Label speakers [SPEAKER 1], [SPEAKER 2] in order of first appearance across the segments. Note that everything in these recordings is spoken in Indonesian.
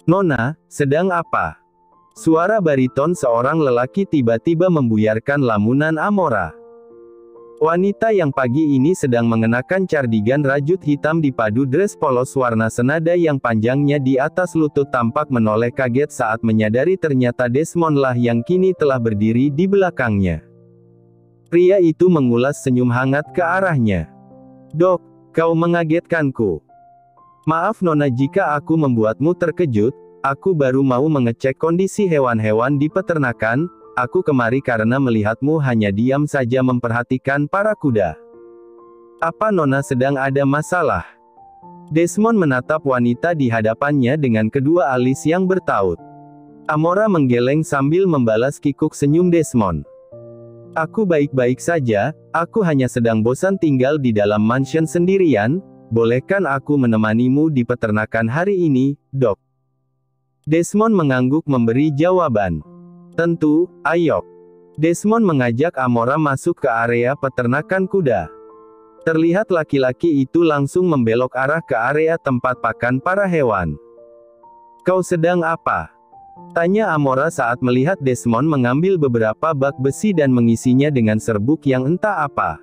[SPEAKER 1] Nona, sedang apa? Suara bariton seorang lelaki tiba-tiba membuyarkan lamunan Amora. Wanita yang pagi ini sedang mengenakan cardigan rajut hitam dipadu dress polos warna senada yang panjangnya di atas lutut tampak menoleh kaget saat menyadari ternyata Desmond lah yang kini telah berdiri di belakangnya. Pria itu mengulas senyum hangat ke arahnya. "Dok, kau mengagetkanku. Maaf Nona jika aku membuatmu terkejut, aku baru mau mengecek kondisi hewan-hewan di peternakan. Aku kemari karena melihatmu hanya diam saja memperhatikan para kuda. Apa Nona sedang ada masalah?" Desmond menatap wanita di hadapannya dengan kedua alis yang bertaut. Amora menggeleng sambil membalas kikuk senyum Desmond. "Aku baik-baik saja, aku hanya sedang bosan tinggal di dalam mansion sendirian. Bolehkan aku menemanimu di peternakan hari ini, Dok?" Desmond mengangguk memberi jawaban. "Tentu, ayo." Desmond mengajak Amora masuk ke area peternakan kuda. Terlihat laki-laki itu langsung membelok arah ke area tempat pakan para hewan. "Kau sedang apa?" tanya Amora saat melihat Desmond mengambil beberapa bak besi dan mengisinya dengan serbuk yang entah apa.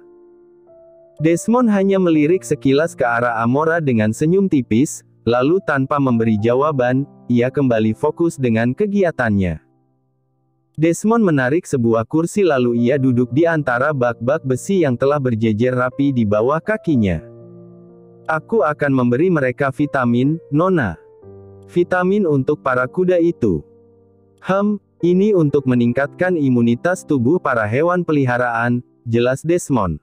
[SPEAKER 1] Desmond hanya melirik sekilas ke arah Amora dengan senyum tipis, lalu tanpa memberi jawaban, ia kembali fokus dengan kegiatannya. Desmond menarik sebuah kursi lalu ia duduk di antara bak-bak besi yang telah berjejer rapi di bawah kakinya. "Aku akan memberi mereka vitamin, Nona." "Vitamin untuk para kuda itu?" Ini untuk meningkatkan imunitas tubuh para hewan peliharaan," jelas Desmond.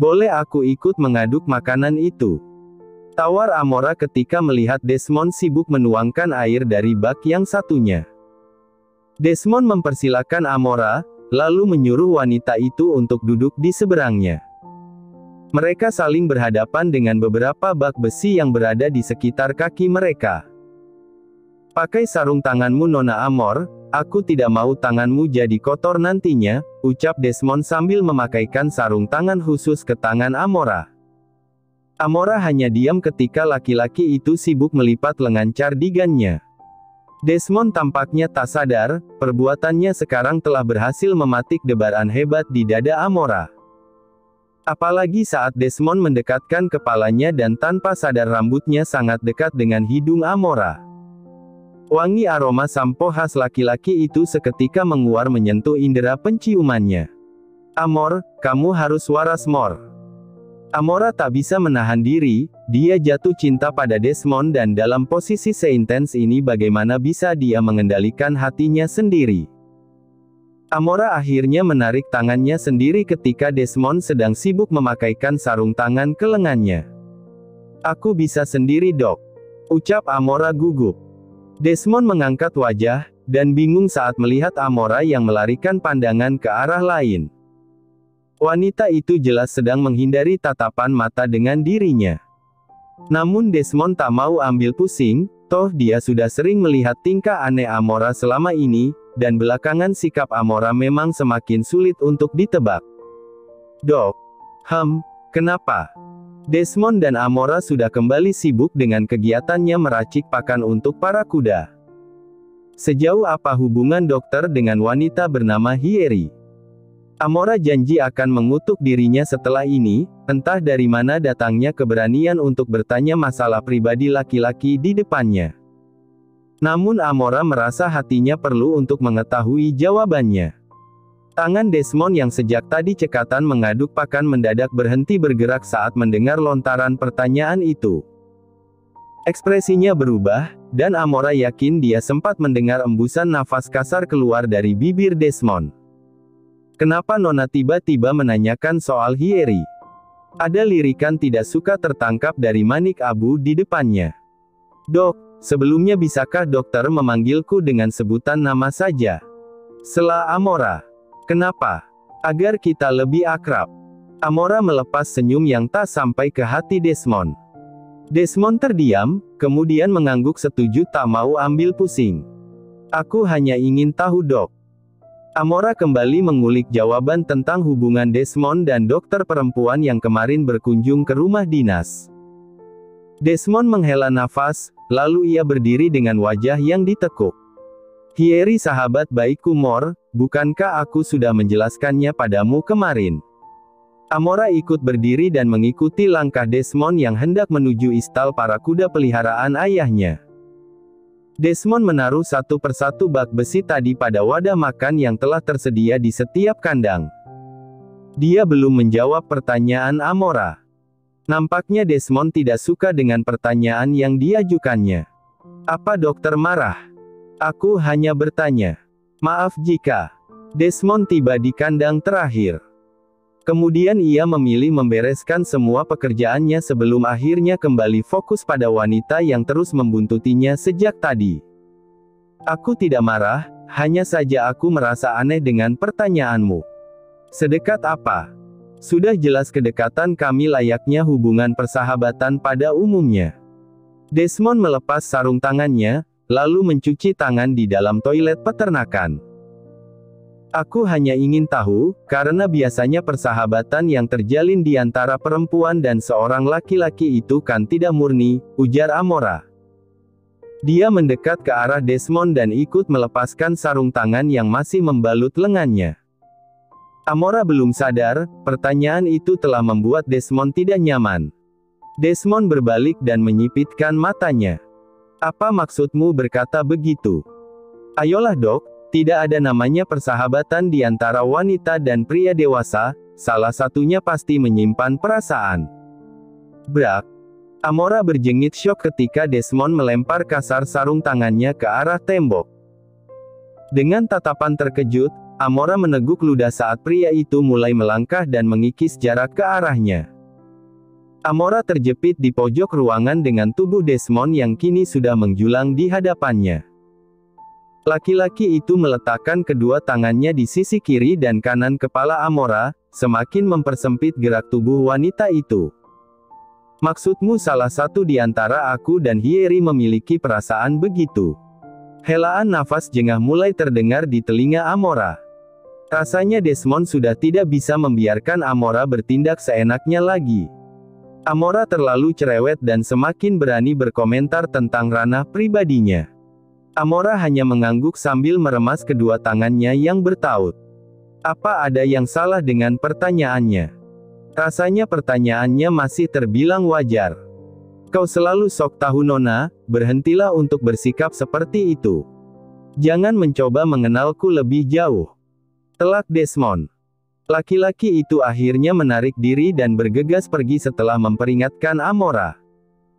[SPEAKER 1] "Boleh aku ikut mengaduk makanan itu?" tawar Amora ketika melihat Desmond sibuk menuangkan air dari bak yang satunya. Desmond mempersilakan Amora, lalu menyuruh wanita itu untuk duduk di seberangnya. Mereka saling berhadapan dengan beberapa bak besi yang berada di sekitar kaki mereka. "Pakai sarung tanganmu Nona Amor, aku tidak mau tanganmu jadi kotor nantinya," ucap Desmond sambil memakaikan sarung tangan khusus ke tangan Amora. Amora hanya diam ketika laki-laki itu sibuk melipat lengan cardigannya. Desmond tampaknya tak sadar, perbuatannya sekarang telah berhasil mematik debaran hebat di dada Amora. Apalagi saat Desmond mendekatkan kepalanya dan tanpa sadar rambutnya sangat dekat dengan hidung Amora. Wangi aroma sampo khas laki-laki itu seketika menguar menyentuh indera penciumannya. "Amor, kamu harus waras Mor." Amora tak bisa menahan diri, dia jatuh cinta pada Desmond dan dalam posisi seintens ini bagaimana bisa dia mengendalikan hatinya sendiri. Amora akhirnya menarik tangannya sendiri ketika Desmond sedang sibuk memakaikan sarung tangan ke lengannya. "Aku bisa sendiri Dok," ucap Amora gugup. Desmond mengangkat wajah, dan bingung saat melihat Amora yang melarikan pandangan ke arah lain. Wanita itu jelas sedang menghindari tatapan mata dengan dirinya. Namun Desmond tak mau ambil pusing, toh dia sudah sering melihat tingkah aneh Amora selama ini, dan belakangan sikap Amora memang semakin sulit untuk ditebak. "Dok, kenapa?" Desmond dan Amora sudah kembali sibuk dengan kegiatannya meracik pakan untuk para kuda. Sejauh apa hubungan dokter dengan wanita bernama Hyeri? Amora janji akan mengutuk dirinya setelah ini, entah dari mana datangnya keberanian untuk bertanya masalah pribadi laki-laki di depannya. Namun Amora merasa hatinya perlu untuk mengetahui jawabannya. Tangan Desmond yang sejak tadi cekatan mengaduk pakan mendadak berhenti bergerak saat mendengar lontaran pertanyaan itu. Ekspresinya berubah, dan Amora yakin dia sempat mendengar embusan nafas kasar keluar dari bibir Desmond. "Kenapa Nona tiba-tiba menanyakan soal Hyeri?" Ada lirikan tidak suka tertangkap dari Manik Abu di depannya. "Dok, sebelumnya bisakah dokter memanggilku dengan sebutan nama saja?" sela Amora. "Kenapa? Agar kita lebih akrab." Amora melepas senyum yang tak sampai ke hati Desmond. Desmond terdiam, kemudian mengangguk setuju tak mau ambil pusing. "Aku hanya ingin tahu Dok." Amora kembali mengulik jawaban tentang hubungan Desmond dan dokter perempuan yang kemarin berkunjung ke rumah dinas. Desmond menghela nafas, lalu ia berdiri dengan wajah yang ditekuk. Hiyeri sahabat baikku Mor, bukankah aku sudah menjelaskannya padamu kemarin? Amora ikut berdiri dan mengikuti langkah Desmond yang hendak menuju istal para kuda peliharaan ayahnya. Desmond menaruh satu persatu bak besi tadi pada wadah makan yang telah tersedia di setiap kandang. Dia belum menjawab pertanyaan Amora. Nampaknya Desmond tidak suka dengan pertanyaan yang diajukannya. Apa dokter marah? Aku hanya bertanya. Maaf jika. Desmond tiba di kandang terakhir. Kemudian ia memilih membereskan semua pekerjaannya sebelum akhirnya kembali fokus pada wanita yang terus membuntutinya sejak tadi. Aku tidak marah, hanya saja aku merasa aneh dengan pertanyaanmu. Sedekat apa? Sudah jelas kedekatan kami layaknya hubungan persahabatan pada umumnya. Desmond melepas sarung tangannya, lalu mencuci tangan di dalam toilet peternakan. Aku hanya ingin tahu, karena biasanya persahabatan yang terjalin di antara perempuan dan seorang laki-laki itu kan tidak murni, ujar Amora. Dia mendekat ke arah Desmond dan ikut melepaskan sarung tangan yang masih membalut lengannya. Amora belum sadar, pertanyaan itu telah membuat Desmond tidak nyaman. Desmond berbalik dan menyipitkan matanya. Apa maksudmu berkata begitu? Ayolah dok, tidak ada namanya persahabatan di antara wanita dan pria dewasa, salah satunya pasti menyimpan perasaan. Brak. Amora berjengit syok ketika Desmond melempar kasar sarung tangannya ke arah tembok. Dengan tatapan terkejut, Amora meneguk ludah saat pria itu mulai melangkah dan mengikis jarak ke arahnya. Amora terjepit di pojok ruangan dengan tubuh Desmond yang kini sudah menjulang di hadapannya. Laki-laki itu meletakkan kedua tangannya di sisi kiri dan kanan kepala Amora, semakin mempersempit gerak tubuh wanita itu. Maksudmu salah satu di antara aku dan Hiyeri memiliki perasaan begitu? Helaan nafas jengah mulai terdengar di telinga Amora. Rasanya Desmond sudah tidak bisa membiarkan Amora bertindak seenaknya lagi. Amora terlalu cerewet dan semakin berani berkomentar tentang ranah pribadinya. Amora hanya mengangguk sambil meremas kedua tangannya yang bertaut. Apa ada yang salah dengan pertanyaannya? Rasanya pertanyaannya masih terbilang wajar. Kau selalu sok tahu Nona, berhentilah untuk bersikap seperti itu. Jangan mencoba mengenalku lebih jauh. Telak Desmond. Laki-laki itu akhirnya menarik diri dan bergegas pergi setelah memperingatkan Amora.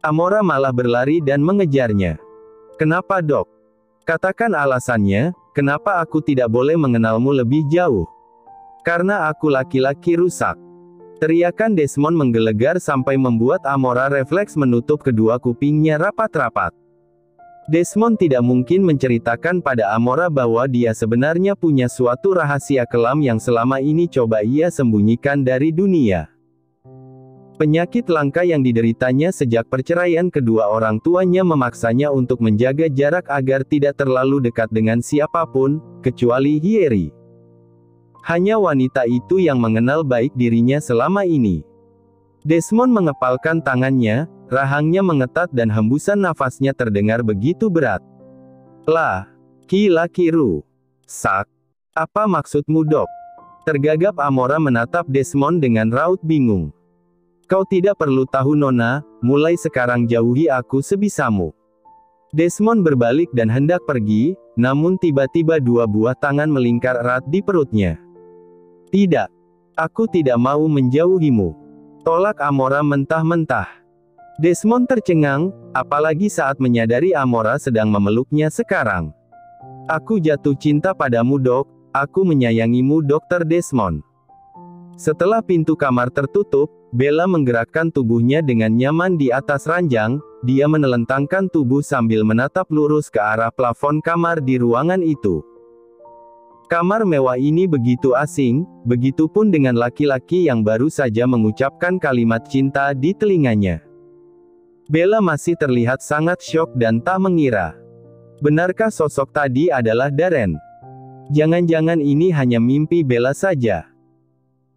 [SPEAKER 1] Amora malah berlari dan mengejarnya. Kenapa dok? Katakan alasannya, kenapa aku tidak boleh mengenalmu lebih jauh? Karena aku laki-laki rusak. Teriakan Desmond menggelegar sampai membuat Amora refleks menutup kedua kupingnya rapat-rapat. Desmond tidak mungkin menceritakan pada Amora bahwa dia sebenarnya punya suatu rahasia kelam yang selama ini coba ia sembunyikan dari dunia. Penyakit langka yang dideritanya sejak perceraian kedua orang tuanya memaksanya untuk menjaga jarak agar tidak terlalu dekat dengan siapapun, kecuali Hiyeri. Hanya wanita itu yang mengenal baik dirinya selama ini. Desmond mengepalkan tangannya, rahangnya mengetat dan hembusan nafasnya terdengar begitu berat. Lah, kila-kiru. Sak. Apa maksudmu dok? Tergagap Amora menatap Desmond dengan raut bingung. Kau tidak perlu tahu Nona, mulai sekarang jauhi aku sebisamu. Desmond berbalik dan hendak pergi, namun tiba-tiba dua buah tangan melingkar erat di perutnya. Tidak. Aku tidak mau menjauhimu. Tolak Amora mentah-mentah. Desmond tercengang, apalagi saat menyadari Amora sedang memeluknya sekarang. Aku jatuh cinta padamu dok, aku menyayangimu Dr. Desmond. Setelah pintu kamar tertutup, Bella menggerakkan tubuhnya dengan nyaman di atas ranjang, dia menelentangkan tubuh sambil menatap lurus ke arah plafon kamar di ruangan itu. Kamar mewah ini begitu asing, begitupun dengan laki-laki yang baru saja mengucapkan kalimat cinta di telinganya. Bella masih terlihat sangat syok dan tak mengira. Benarkah sosok tadi adalah Darren? Jangan-jangan ini hanya mimpi Bella saja.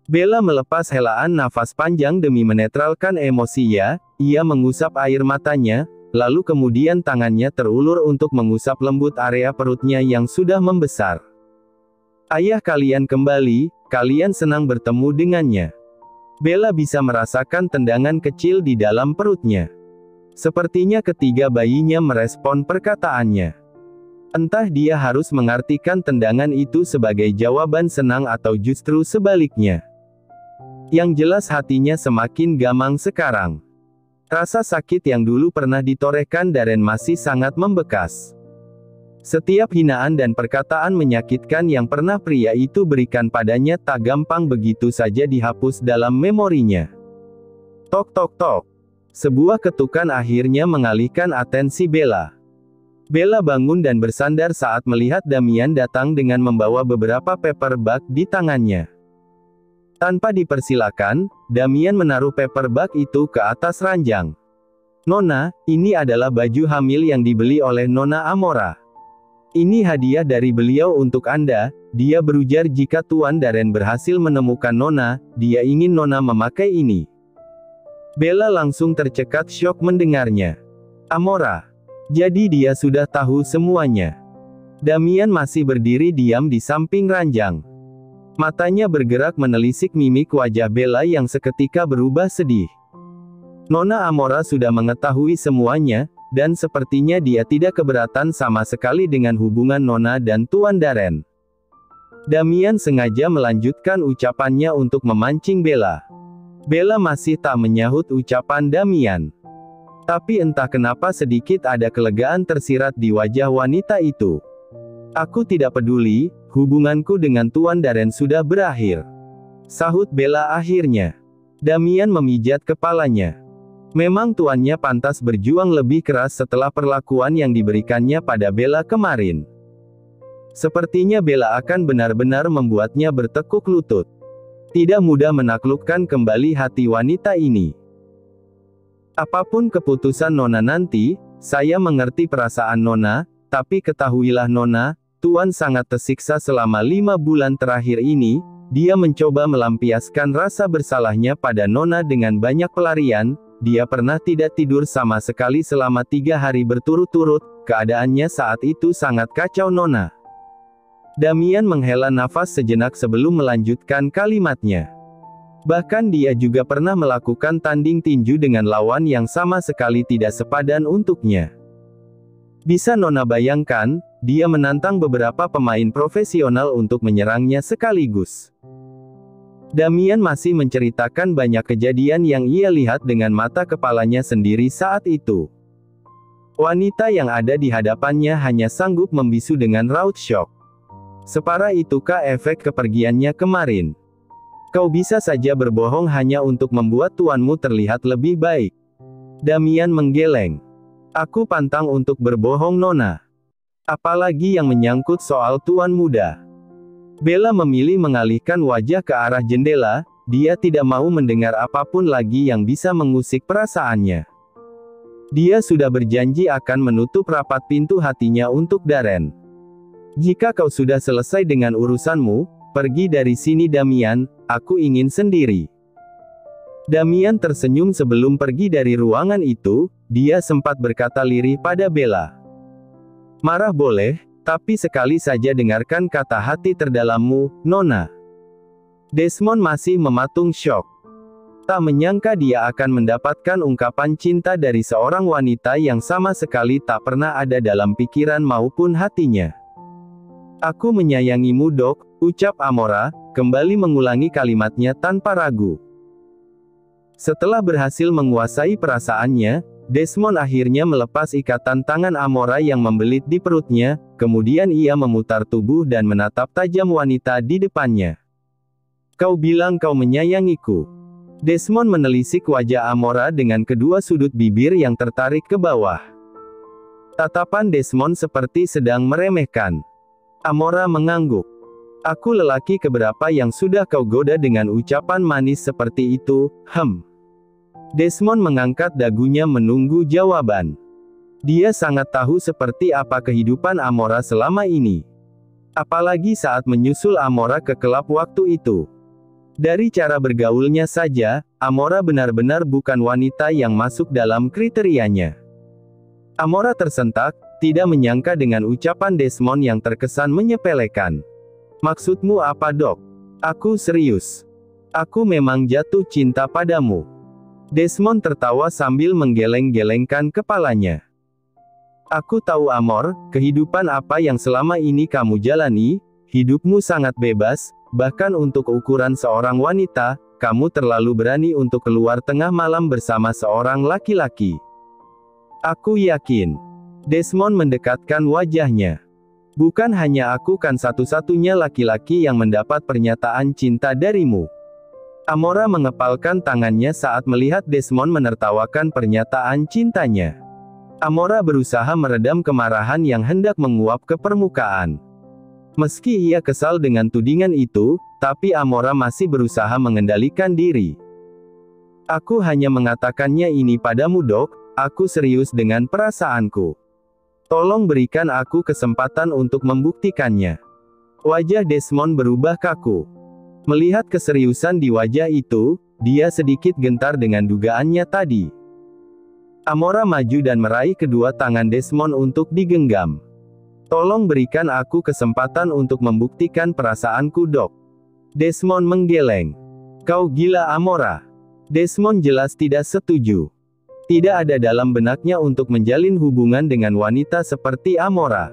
[SPEAKER 1] Bella melepas helaan nafas panjang demi menetralkan emosinya. Ia mengusap air matanya, lalu kemudian tangannya terulur untuk mengusap lembut area perutnya yang sudah membesar. Ayah kalian kembali, kalian senang bertemu dengannya. Bella bisa merasakan tendangan kecil di dalam perutnya. Sepertinya ketiga bayinya merespon perkataannya. Entah dia harus mengartikan tendangan itu sebagai jawaban senang atau justru sebaliknya. Yang jelas hatinya semakin gamang sekarang. Rasa sakit yang dulu pernah ditorehkan Darren masih sangat membekas. Setiap hinaan dan perkataan menyakitkan yang pernah pria itu berikan padanya tak gampang begitu saja dihapus dalam memorinya. Tok tok tok. Sebuah ketukan akhirnya mengalihkan atensi Bella. Bella bangun dan bersandar saat melihat Damian datang dengan membawa beberapa paper bag di tangannya. Tanpa dipersilakan, Damian menaruh paper bag itu ke atas ranjang. Nona, ini adalah baju hamil yang dibeli oleh Nona Amora. Ini hadiah dari beliau untuk Anda, dia berujar jika Tuan Darren berhasil menemukan Nona, dia ingin Nona memakai ini. Bella langsung tercekat syok mendengarnya. Amora. Jadi dia sudah tahu semuanya. Damian masih berdiri diam di samping ranjang. Matanya bergerak menelisik mimik wajah Bella yang seketika berubah sedih. Nona Amora sudah mengetahui semuanya, dan sepertinya dia tidak keberatan sama sekali dengan hubungan Nona dan Tuan Darren. Damian sengaja melanjutkan ucapannya untuk memancing Bella. Bella masih tak menyahut ucapan Damian. Tapi entah kenapa sedikit ada kelegaan tersirat di wajah wanita itu. Aku tidak peduli, hubunganku dengan Tuan Darren sudah berakhir. Sahut Bella akhirnya. Damian memijat kepalanya. Memang tuannya pantas berjuang lebih keras setelah perlakuan yang diberikannya pada Bella kemarin. Sepertinya Bella akan benar-benar membuatnya bertekuk lutut. Tidak mudah menaklukkan kembali hati wanita ini. Apapun keputusan Nona nanti, saya mengerti perasaan Nona, tapi ketahuilah Nona, Tuan sangat tersiksa selama 5 bulan terakhir ini. Dia mencoba melampiaskan rasa bersalahnya pada Nona dengan banyak pelarian. Dia pernah tidak tidur sama sekali selama 3 hari berturut-turut. Keadaannya saat itu sangat kacau Nona. Damian menghela nafas sejenak sebelum melanjutkan kalimatnya. Bahkan dia juga pernah melakukan tanding tinju dengan lawan yang sama sekali tidak sepadan untuknya. Bisa Nona bayangkan, dia menantang beberapa pemain profesional untuk menyerangnya sekaligus. Damian masih menceritakan banyak kejadian yang ia lihat dengan mata kepalanya sendiri saat itu. Wanita yang ada di hadapannya hanya sanggup membisu dengan raut syok. Separah itukah efek kepergiannya kemarin? Kau bisa saja berbohong hanya untuk membuat tuanmu terlihat lebih baik. Damian menggeleng. Aku pantang untuk berbohong Nona. Apalagi yang menyangkut soal tuan muda. Bella memilih mengalihkan wajah ke arah jendela, dia tidak mau mendengar apapun lagi yang bisa mengusik perasaannya. Dia sudah berjanji akan menutup rapat pintu hatinya untuk Darren. Jika kau sudah selesai dengan urusanmu, pergi dari sini Damian, aku ingin sendiri. Damian tersenyum sebelum pergi dari ruangan itu, dia sempat berkata lirih pada Bella. Marah boleh, tapi sekali saja dengarkan kata hati terdalammu, Nona. Desmond masih mematung syok. Tak menyangka dia akan mendapatkan ungkapan cinta dari seorang wanita yang sama sekali tak pernah ada dalam pikiran maupun hatinya. Aku menyayangimu Dok, ucap Amora, kembali mengulangi kalimatnya tanpa ragu. Setelah berhasil menguasai perasaannya, Desmond akhirnya melepas ikatan tangan Amora yang membelit di perutnya, kemudian ia memutar tubuh dan menatap tajam wanita di depannya. Kau bilang kau menyayangiku. Desmond menelisik wajah Amora dengan kedua sudut bibir yang tertarik ke bawah. Tatapan Desmond seperti sedang meremehkan. Amora mengangguk. Aku lelaki keberapa yang sudah kau goda dengan ucapan manis seperti itu, Desmond mengangkat dagunya menunggu jawaban. Dia sangat tahu seperti apa kehidupan Amora selama ini. Apalagi saat menyusul Amora ke klub waktu itu. Dari cara bergaulnya saja, Amora benar-benar bukan wanita yang masuk dalam kriterianya. Amora tersentak, tidak menyangka dengan ucapan Desmond yang terkesan menyepelekan. "Maksudmu apa, Dok?" "Aku serius. Aku memang jatuh cinta padamu." Desmond tertawa sambil menggeleng-gelengkan kepalanya. "Aku tahu Amor, kehidupan apa yang selama ini kamu jalani, hidupmu sangat bebas, bahkan untuk ukuran seorang wanita, kamu terlalu berani untuk keluar tengah malam bersama seorang laki-laki. Aku yakin." Desmond mendekatkan wajahnya. "Bukan hanya aku kan satu-satunya laki-laki yang mendapat pernyataan cinta darimu." Amora mengepalkan tangannya saat melihat Desmond menertawakan pernyataan cintanya. Amora berusaha meredam kemarahan yang hendak menguap ke permukaan. Meski ia kesal dengan tudingan itu, tapi Amora masih berusaha mengendalikan diri. "Aku hanya mengatakannya ini padamu, Dok, aku serius dengan perasaanku. Tolong berikan aku kesempatan untuk membuktikannya." Wajah Desmond berubah kaku. Melihat keseriusan di wajah itu, dia sedikit gentar dengan dugaannya tadi. Amora maju dan meraih kedua tangan Desmond untuk digenggam. "Tolong berikan aku kesempatan untuk membuktikan perasaanku, Dok." Desmond menggeleng. "Kau gila, Amora." Desmond jelas tidak setuju. Tidak ada dalam benaknya untuk menjalin hubungan dengan wanita seperti Amora.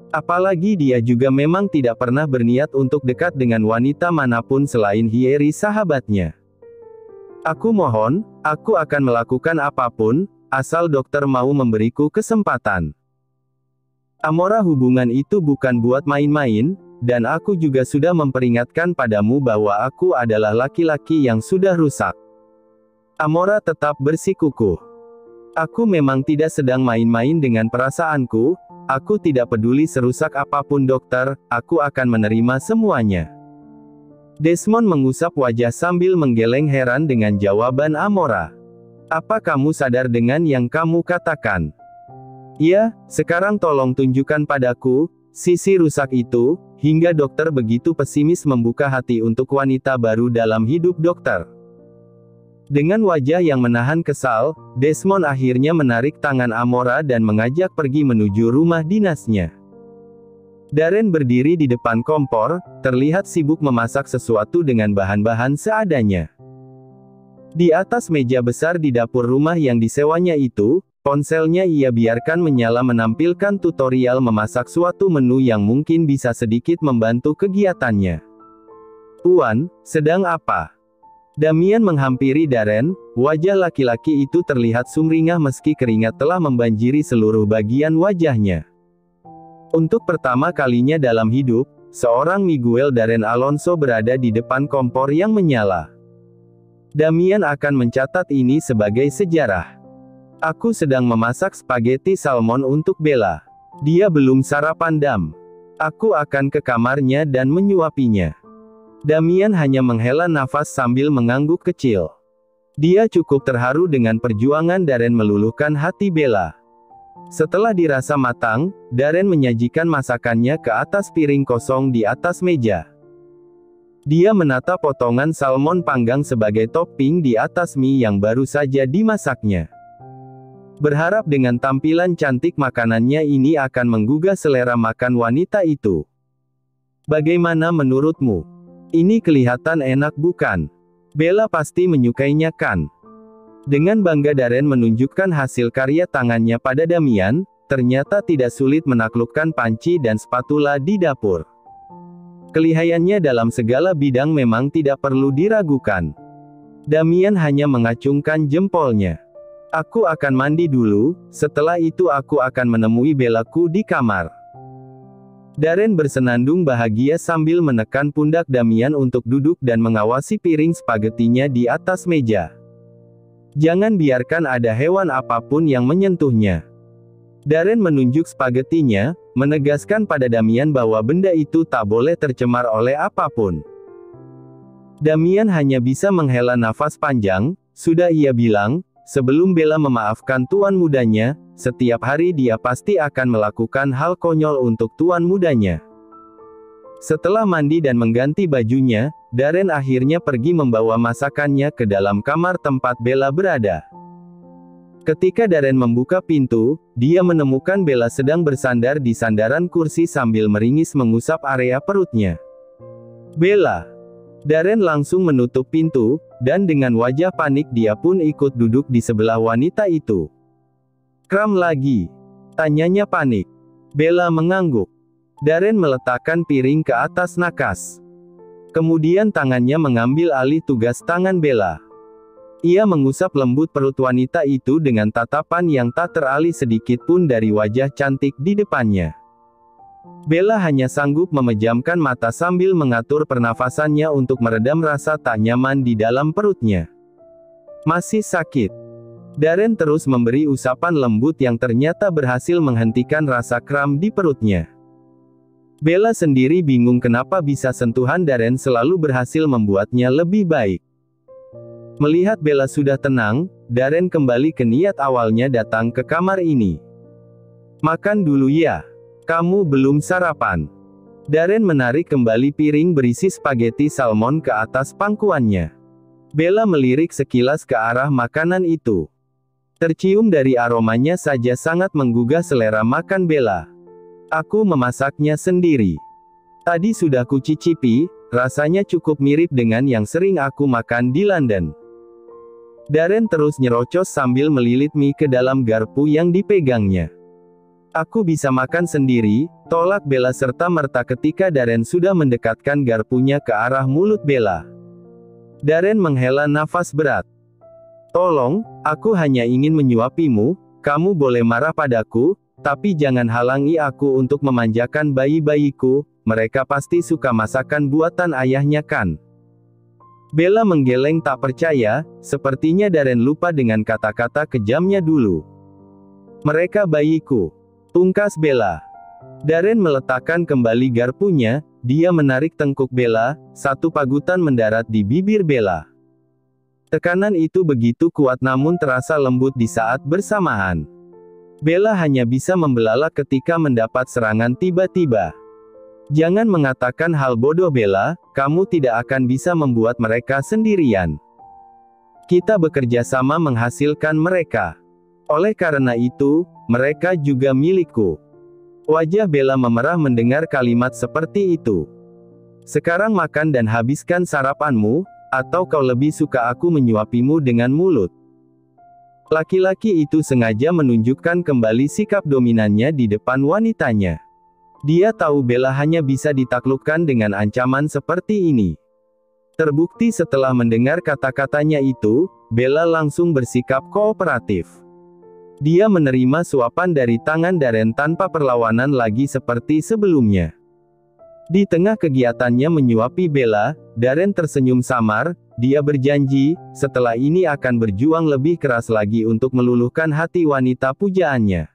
[SPEAKER 1] Apalagi dia juga memang tidak pernah berniat untuk dekat dengan wanita manapun selain Hyeri sahabatnya. "Aku mohon, aku akan melakukan apapun, asal dokter mau memberiku kesempatan. Amora, hubungan itu bukan buat main-main, dan aku juga sudah memperingatkan padamu bahwa aku adalah laki-laki yang sudah rusak." Amora tetap bersikukuh. "Aku memang tidak sedang main-main dengan perasaanku. Aku tidak peduli serusak apapun, dokter, aku akan menerima semuanya." Desmond mengusap wajah sambil menggeleng heran dengan jawaban Amora. "Apa kamu sadar dengan yang kamu katakan?" "Ya, sekarang tolong tunjukkan padaku sisi rusak itu." Hingga dokter begitu pesimis membuka hati untuk wanita baru dalam hidup dokter. Dengan wajah yang menahan kesal, Desmond akhirnya menarik tangan Amora dan mengajak pergi menuju rumah dinasnya. Darren berdiri di depan kompor, terlihat sibuk memasak sesuatu dengan bahan-bahan seadanya. Di atas meja besar di dapur rumah yang disewanya itu, ponselnya ia biarkan menyala menampilkan tutorial memasak suatu menu yang mungkin bisa sedikit membantu kegiatannya. "Tuan, sedang apa?" Damian menghampiri Darren, wajah laki-laki itu terlihat sumringah meski keringat telah membanjiri seluruh bagian wajahnya. Untuk pertama kalinya dalam hidup, seorang Miguel Darren Alonso berada di depan kompor yang menyala. Damian akan mencatat ini sebagai sejarah. "Aku sedang memasak spaghetti salmon untuk Bella. Dia belum sarapan, Dam. Aku akan ke kamarnya dan menyuapinya." Damian hanya menghela nafas sambil mengangguk kecil. Dia cukup terharu dengan perjuangan Darren meluluhkan hati Bella. Setelah dirasa matang, Darren menyajikan masakannya ke atas piring kosong di atas meja. Dia menata potongan salmon panggang sebagai topping di atas mie yang baru saja dimasaknya. Berharap dengan tampilan cantik makanannya ini akan menggugah selera makan wanita itu. "Bagaimana menurutmu? Ini kelihatan enak, bukan? Bella pasti menyukainya, kan?" Dengan bangga Darren menunjukkan hasil karya tangannya pada Damian, ternyata tidak sulit menaklukkan panci dan spatula di dapur. Kelihayannya dalam segala bidang memang tidak perlu diragukan. Damian hanya mengacungkan jempolnya. "Aku akan mandi dulu, setelah itu aku akan menemui Bellaku di kamar." Darren bersenandung bahagia sambil menekan pundak Damian untuk duduk dan mengawasi piring spagetinya di atas meja. "Jangan biarkan ada hewan apapun yang menyentuhnya." Darren menunjuk spagetinya, menegaskan pada Damian bahwa benda itu tak boleh tercemar oleh apapun. Damian hanya bisa menghela nafas panjang. Sudah ia bilang, sebelum Bella memaafkan tuan mudanya, setiap hari dia pasti akan melakukan hal konyol untuk tuan mudanya. Setelah mandi dan mengganti bajunya, Darren akhirnya pergi membawa masakannya ke dalam kamar tempat Bella berada. Ketika Darren membuka pintu, dia menemukan Bella sedang bersandar di sandaran kursi sambil meringis mengusap area perutnya. "Bella!" Darren langsung menutup pintu, dan dengan wajah panik dia pun ikut duduk di sebelah wanita itu. "Kram lagi?" tanyanya panik. Bella mengangguk. Darren meletakkan piring ke atas nakas. Kemudian tangannya mengambil alih tugas tangan Bella. Ia mengusap lembut perut wanita itu dengan tatapan yang tak teralih sedikit pun dari wajah cantik di depannya. Bella hanya sanggup memejamkan mata sambil mengatur pernafasannya untuk meredam rasa tak nyaman di dalam perutnya. "Masih sakit?" Darren terus memberi usapan lembut yang ternyata berhasil menghentikan rasa kram di perutnya. Bella sendiri bingung kenapa bisa sentuhan Darren selalu berhasil membuatnya lebih baik. Melihat Bella sudah tenang, Darren kembali ke niat awalnya datang ke kamar ini. "Makan dulu ya. Kamu belum sarapan." Darren menarik kembali piring berisi spaghetti salmon ke atas pangkuannya. Bella melirik sekilas ke arah makanan itu. Tercium dari aromanya saja sangat menggugah selera makan Bella. "Aku memasaknya sendiri. Tadi sudah kucicipi, rasanya cukup mirip dengan yang sering aku makan di London." Darren terus nyerocos sambil melilit mie ke dalam garpu yang dipegangnya. "Aku bisa makan sendiri," tolak Bella serta-merta ketika Darren sudah mendekatkan garpunya ke arah mulut Bella. Darren menghela nafas berat. "Tolong, aku hanya ingin menyuapimu, kamu boleh marah padaku, tapi jangan halangi aku untuk memanjakan bayi-bayiku, mereka pasti suka masakan buatan ayahnya kan?" Bella menggeleng tak percaya, sepertinya Darren lupa dengan kata-kata kejamnya dulu. "Mereka bayiku," tungkas Bella. Darren meletakkan kembali garpunya, dia menarik tengkuk Bella, satu pagutan mendarat di bibir Bella. Tekanan itu begitu kuat namun terasa lembut di saat bersamaan. Bella hanya bisa membelalak ketika mendapat serangan tiba-tiba. "Jangan mengatakan hal bodoh Bella, kamu tidak akan bisa membuat mereka sendirian. Kita bekerja sama menghasilkan mereka. Oleh karena itu, mereka juga milikku." Wajah Bella memerah mendengar kalimat seperti itu. "Sekarang makan dan habiskan sarapanmu, atau kau lebih suka aku menyuapimu dengan mulut?" Laki-laki itu sengaja menunjukkan kembali sikap dominannya di depan wanitanya. Dia tahu Bella hanya bisa ditaklukkan dengan ancaman seperti ini. Terbukti setelah mendengar kata-katanya itu, Bella langsung bersikap kooperatif. Dia menerima suapan dari tangan Darren tanpa perlawanan lagi seperti sebelumnya. Di tengah kegiatannya menyuapi Bella, Darren tersenyum samar, dia berjanji, setelah ini akan berjuang lebih keras lagi untuk meluluhkan hati wanita pujaannya.